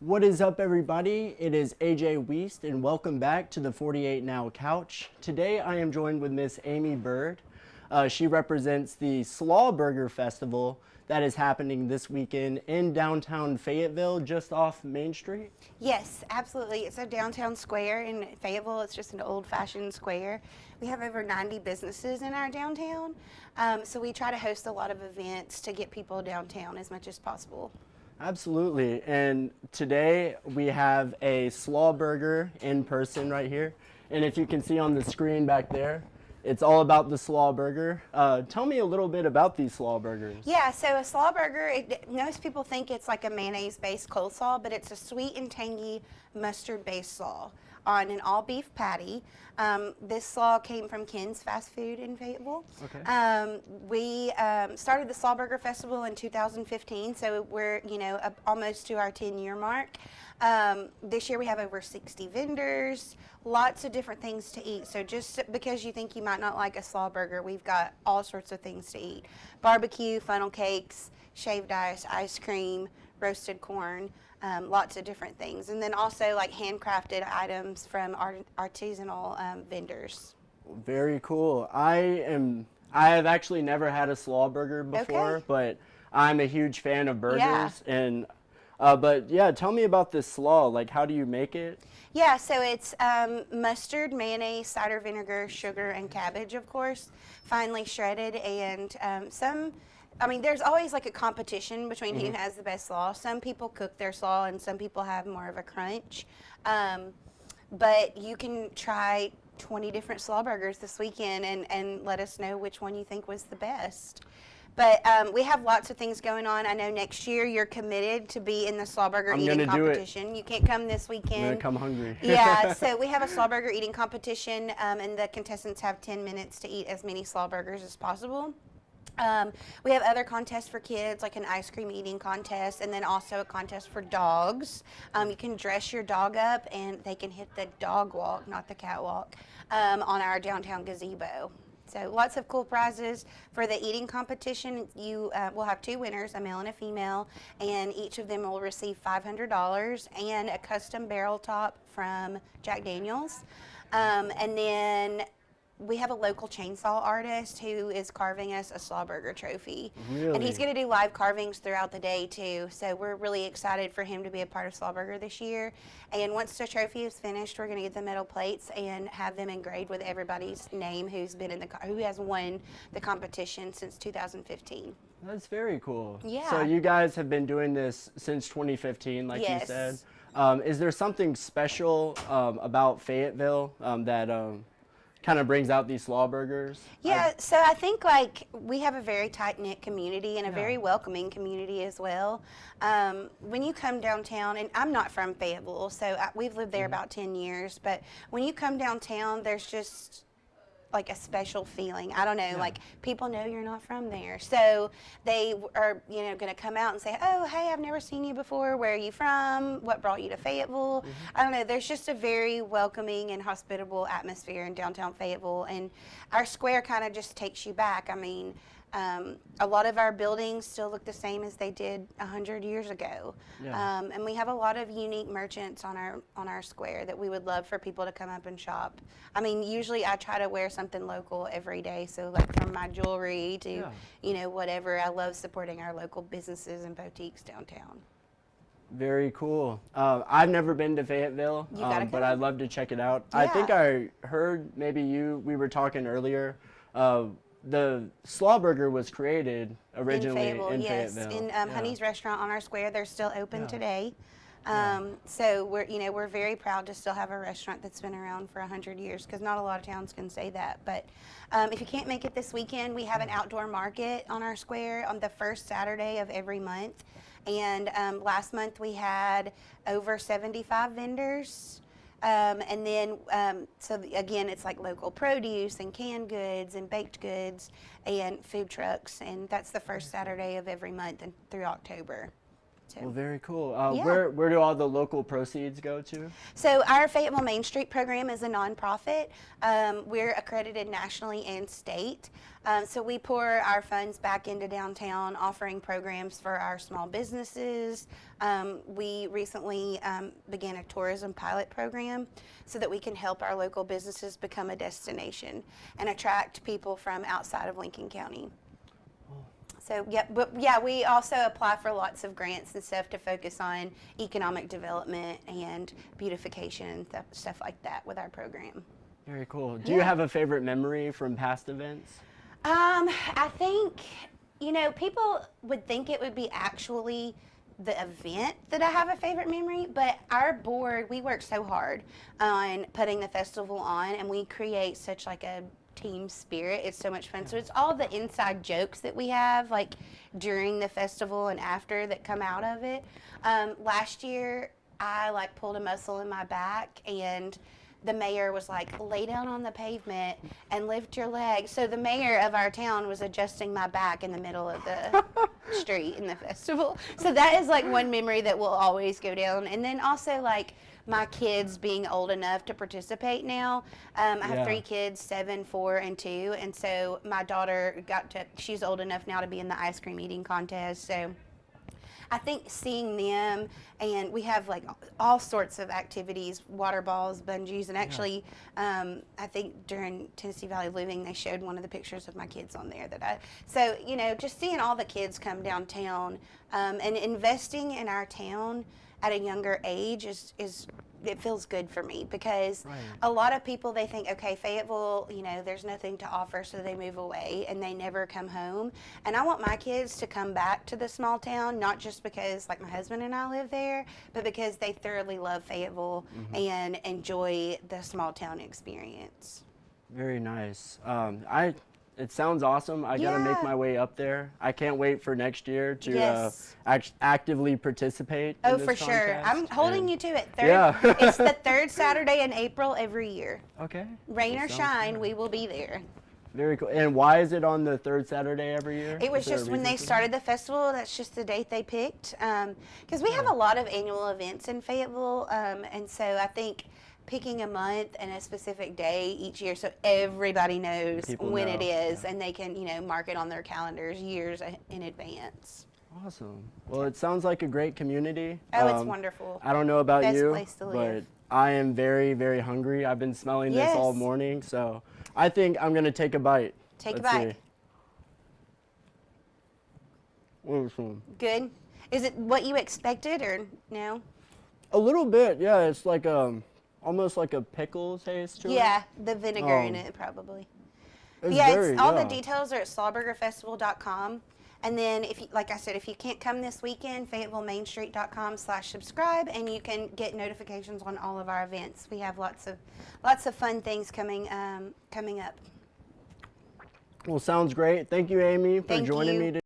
What is up, everybody? It is AJ Wiest, and welcome back to the 48 Now Couch. Today I am joined with Miss Aimee Byrd. She represents the Slawburger Festival that is happening this weekend in downtown Fayetteville, just off Main Street. Yes, absolutely. It's a downtown square in Fayetteville. It's just an old-fashioned square. We have over 90 businesses in our downtown, so we try to host a lot of events to get people downtown as much as possible. Absolutely, and today we have a Slawburger in person right here, and if you can see on the screen back there, it's all about the Slawburger. Tell me a little bit about these Slawburgers. Yeah, so a Slawburger, most people think it's like a mayonnaise-based coleslaw, but it's a sweet and tangy mustard-based slaw on an all-beef patty. This slaw came from Ken's Fast Food in Fayetteville. Okay. We started the Slawburger Festival in 2015, so we're almost to our 10-year mark. This year we have over 60 vendors, lots of different things to eat. So just because you think you might not like a Slawburger, we've got all sorts of things to eat. Barbecue, funnel cakes, shaved ice cream, roasted corn, lots of different things. And then also like handcrafted items from artisanal vendors. Very cool. I have actually never had a Slawburger before, Okay. but I'm a huge fan of burgers. Yeah. And but yeah, tell me about this slaw. Like, how do you make it? Yeah, so it's mustard, mayonnaise, cider vinegar, sugar, and cabbage, of course, finely shredded, and there's always like a competition between who has the best slaw. Some people cook their slaw, and some people have more of a crunch. But you can try 20 different Slawburgers this weekend and let us know which one you think was the best. But we have lots of things going on. I know next year you're committed to be in the Slawburger eating competition. You can't come this weekend. I'm gonna come hungry. Yeah, so we have a Slawburger eating competition, and the contestants have 10 minutes to eat as many Slawburgers as possible. We have other contests for kids, like an ice cream eating contest, and then also a contest for dogs. You can dress your dog up, and they can hit the dog walk, not the catwalk, on our downtown gazebo. So lots of cool prizes for the eating competition. You will have two winners, a male and a female, and each of them will receive $500 and a custom barrel top from Jack Daniels. And then we have a local chainsaw artist who is carving us a Slawburger trophy. Really? And he's going to do live carvings throughout the day too. So we're really excited for him to be a part of Slawburger this year. And once the trophy is finished, we're going to get the metal plates and have them engraved with everybody's name who has won the competition since 2015. That's very cool. Yeah. So you guys have been doing this since 2015, like you said. Is there something special about Fayetteville that kind of brings out these Slawburgers? Yeah, so I think like we have a very tight-knit community and a very welcoming community as well. When you come downtown, and I'm not from Fayetteville, so we've lived there about 10 years, but when you come downtown, there's just like a special feeling. I don't know, like people know you're not from there. So they are, going to come out and say, oh, hey, I've never seen you before. Where are you from? What brought you to Fayetteville? I don't know. There's just a very welcoming and hospitable atmosphere in downtown Fayetteville. And our square kind of just takes you back. I mean, a lot of our buildings still look the same as they did 100 years ago. Yeah. And we have a lot of unique merchants on our square that we would love for people to come up and shop. I mean, usually I try to wear something local every day, so like from my jewelry to, whatever. I love supporting our local businesses and boutiques downtown. Very cool. I've never been to Fayetteville, but I'd love to check it out. I think I heard we were talking earlier, the Slawburger was created originally in Fayetteville. In Honey's Restaurant on our square. They're still open today. So we're very proud to still have a restaurant that's been around for 100 years, because not a lot of towns can say that. But if you can't make it this weekend, we have an outdoor market on our square on the first Saturday of every month. And last month we had over 75 vendors. And then, again, it's like local produce and canned goods and baked goods and food trucks. And that's the first Saturday of every month and through October. So. Well, very cool. Yeah. Where do all the local proceeds go to? So our Fayetteville Main Street program is a nonprofit. We're accredited nationally and state. So we pour our funds back into downtown, offering programs for our small businesses. We recently began a tourism pilot program so that we can help our local businesses become a destination and attract people from outside of Lincoln County. So, we also apply for lots of grants and stuff to focus on economic development and beautification and stuff like that with our program. Very cool. Do you have a favorite memory from past events? I think, people would think it would be actually the event that I have a favorite memory, but our board, we work so hard on putting the festival on, and we create such like a team spirit. It's so much fun. So it's all the inside jokes that we have like during the festival and after that come out of it. Last year I like pulled a muscle in my back, and the mayor was like, lay down on the pavement and lift your leg. So the mayor of our town was adjusting my back in the middle of the street in the festival. So that is like one memory that will always go down. And then also like my kids being old enough to participate now. I have 3 kids, 7, 4, and 2. And so my daughter she's old enough now to be in the ice cream eating contest. So I think seeing them, and we have like all sorts of activities, water balls, bungees, and actually I think during Tennessee Valley Living they showed one of the pictures of my kids on there so just seeing all the kids come downtown and investing in our town at a younger age it feels good for me, because a lot of people, they think, okay, Fayetteville, there's nothing to offer, so they move away and they never come home. And I want my kids to come back to the small town, not just because like my husband and I live there, but because they thoroughly love Fayetteville and enjoy the small town experience. Very nice. It sounds awesome. I gotta make my way up there. I can't wait for next year to actively participate. Oh, in this for sure. contest. I'm holding you to it. Yeah. It's the 3rd Saturday in April every year. Okay. Rain or shine, we will be there. Very cool. And why is it on the 3rd Saturday every year? It was just when they started the festival, that's just the date they picked. Because we have a lot of annual events in Fayetteville, and so I think picking a month and a specific day each year so everybody knows when it is, and they can, mark it on their calendars years in advance. Awesome. Well, it sounds like a great community. Oh, it's wonderful. I don't know about Best you, place to live. but I am very, very hungry. I've been smelling this all morning, so I think I'm going to take a bite. Take a bite. Good. Is it what you expected or no? A little bit, yeah. It's like almost like a pickle taste to it. Yeah, the vinegar in it probably. All the details are at slawburgerfestival.com. And then, like I said, if you can't come this weekend, FayettevilleMainStreet.com/subscribe, and you can get notifications on all of our events. We have lots of fun things coming up. Well, sounds great. Thank you, Aimee, for joining me today.